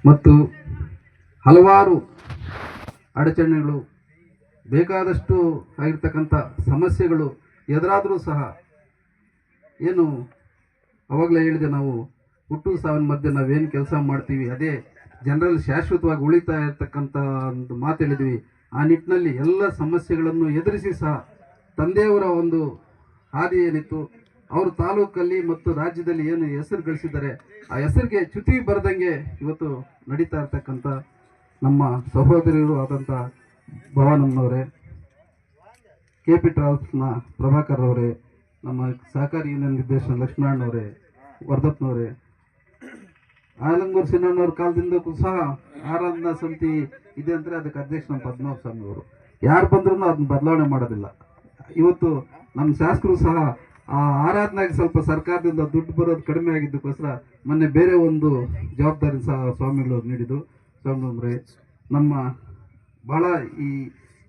ಮತ್ತು ಹಲವಾರು ಅಡಚಣೆಗಳು ಬೇಕಾದಷ್ಟು ಆಗಿರ್ತಕ್ಕಂಥ ಸಮಸ್ಯೆಗಳು ಎದುರಾದರೂ ಸಹ ಏನು ಅವಾಗಲೇ ಹೇಳಿದೆ, ನಾವು ಹುಟ್ಟು ಸಾವಿನ ಮಧ್ಯೆ ನಾವೇನು ಕೆಲಸ ಮಾಡ್ತೀವಿ ಅದೇ ಜನರಲ್ಲಿ ಶಾಶ್ವತವಾಗಿ ಉಳಿತಾ ಇರತಕ್ಕಂಥ ಒಂದು ಮಾತು ಹೇಳಿದ್ವಿ. ಆ ನಿಟ್ಟಿನಲ್ಲಿ ಎಲ್ಲ ಸಮಸ್ಯೆಗಳನ್ನು ಎದುರಿಸಿ ಸಹ ತಂದೆಯವರ ಒಂದು ಹಾದಿ ಏನಿತ್ತು, ಅವರು ತಾಲೂಕಲ್ಲಿ ಮತ್ತು ರಾಜ್ಯದಲ್ಲಿ ಏನು ಹೆಸರು ಗಳಿಸಿದ್ದಾರೆ ಆ ಹೆಸರಿಗೆ ಚ್ಯುತಿ ಬರದಂಗೆ ಇವತ್ತು ನಡೀತಾ ಇರ್ತಕ್ಕಂಥ ನಮ್ಮ ಸಹೋದರಿಯರು ಆದಂಥ ಭವಾನಮ್ಮನವರೇ, KP ಟ್ರಾವೆಲ್ಸ್ನ ಪ್ರಭಾಕರ್ ಅವರೇ, ನಮ್ಮ ಸಹಕಾರಿ ಯೂನಿಯನ್ ನಿರ್ದೇಶನ ಲಕ್ಷ್ಮಣನವರೇ, ವರ್ಧಪ್ಪನವರೇ, ಆಲಂಗೂರು ಸಿನ್ನಣ್ಣವ್ರ ಕಾಲದಿಂದಕ್ಕೂ ಸಹ ಆರಾಧನಾ ಸಮಿತಿ ಇದೆ ಅಂದರೆ ಅದಕ್ಕೆ ಅಧ್ಯಕ್ಷ ನಮ್ಮ ಪದ್ಮನಾಭ ಸ್ವಾಮಿ ಅವರು. ಯಾರು ಬಂದ್ರೂ ಅದನ್ನ ಬದಲಾವಣೆ ಮಾಡೋದಿಲ್ಲ. ಇವತ್ತು ನಮ್ಮ ಶಾಸಕರು ಸಹ ಆ ಆರಾಧನೆಗೆ ಸ್ವಲ್ಪ ಸರ್ಕಾರದಿಂದ ದುಡ್ಡು ಬರೋದು ಕಡಿಮೆ ಆಗಿದ್ದಕ್ಕೋಸ್ಕರ ಮೊನ್ನೆ ಬೇರೆ ಒಂದು ಜವಾಬ್ದಾರಿ ಸಹ ಸ್ವಾಮಿಗಳು ನೀಡಿದ್ದು. ಸ್ವಾಮಿಗಳೇ, ನಮ್ಮ ಬಹಳ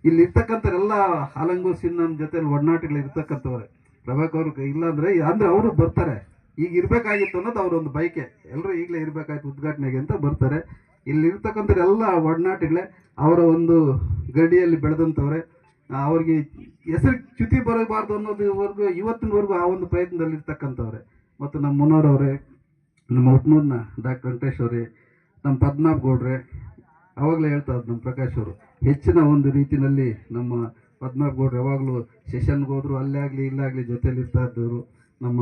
ಇಲ್ಲಿ ಇರ್ತಕ್ಕಂಥವರೆಲ್ಲ ಆಲಂಗೂರು ಸಿನ್ನನ ಜೊತೆ ಒಡನಾಟಗಳು ಇರ್ತಕ್ಕಂಥವ್ರೆ. ಪ್ರಭಾಕರ್ ಇಲ್ಲ ಅಂದರೆ ಅವರು ಬರ್ತಾರೆ. ಈಗ ಇರಬೇಕಾಗಿತ್ತು ಅನ್ನೋದು ಅವರೊಂದು ಬಯಕೆ. ಎಲ್ಲರೂ ಈಗಲೇ ಇರಬೇಕಾಯ್ತು ಉದ್ಘಾಟನೆಗೆ ಅಂತ ಬರ್ತಾರೆ. ಇಲ್ಲಿ ಇರ್ತಕ್ಕಂಥವ್ರೆಲ್ಲ ಒಡನಾಟಗಳೇ, ಅವರ ಒಂದು ಗಡಿಯಲ್ಲಿ ಬೆಳೆದಂಥವ್ರೆ. ಅವ್ರಿಗೆ ಹೆಸರು ಚ್ಯುತಿ ಬರಬಾರ್ದು ಅನ್ನೋದುವರೆಗೂ ಇವತ್ತಿನವರೆಗೂ ಆ ಒಂದು ಪ್ರಯತ್ನದಲ್ಲಿ ಇರ್ತಕ್ಕಂಥವ್ರೆ. ಮತ್ತು ನಮ್ಮ ಮುನ್ನೋರವರೇ, ನಮ್ಮ ಉತ್ನೂರಿನ ಡಾಕ್ಟರ್ ವೆಂಕಟೇಶ್ ಅವರೇ, ನಮ್ಮ ಪದ್ಮನಾಭ ಗೌಡ್ರೆ, ಅವಾಗಲೇ ಹೇಳ್ತಾ ಇದ್ದು ನಮ್ಮ ಪ್ರಕಾಶ್ ಅವರು ಹೆಚ್ಚಿನ ಒಂದು ರೀತಿಯಲ್ಲಿ ನಮ್ಮ ಪದ್ಮನಾಭ ಗೌಡ್ರು ಯಾವಾಗಲೂ ಸೆಷನ್ಗೆ ಹೋದ್ರು ಅಲ್ಲೇ ಆಗಲಿ ಇಲ್ಲಾಗಲಿ ಜೊತೆಯಲ್ಲಿ ಇರ್ತಾ ಇದ್ದವರು. ನಮ್ಮ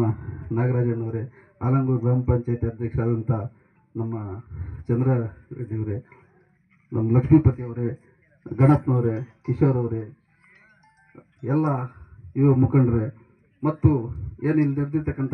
ನಾಗರಾಜಣ್ಣವರೇ, ಆಲಂಗೂರು ಗ್ರಾಮ ಪಂಚಾಯತಿ ಅಧ್ಯಕ್ಷರಾದಂಥ ನಮ್ಮ ಚಂದ್ರ ರೆಡ್ಡಿಯವರೇ, ನಮ್ಮ ಲಕ್ಷ್ಮೀಪತಿ ಅವರೇ, ಗಣಪನವರೇ, ಕಿಶೋರ್ ಅವರೇ, ಎಲ್ಲ ಯುವ ಮುಖಂಡರೇ, ಮತ್ತು ಏನಿಲ್ಲಿ ನಡೆದಿರ್ತಕ್ಕಂಥ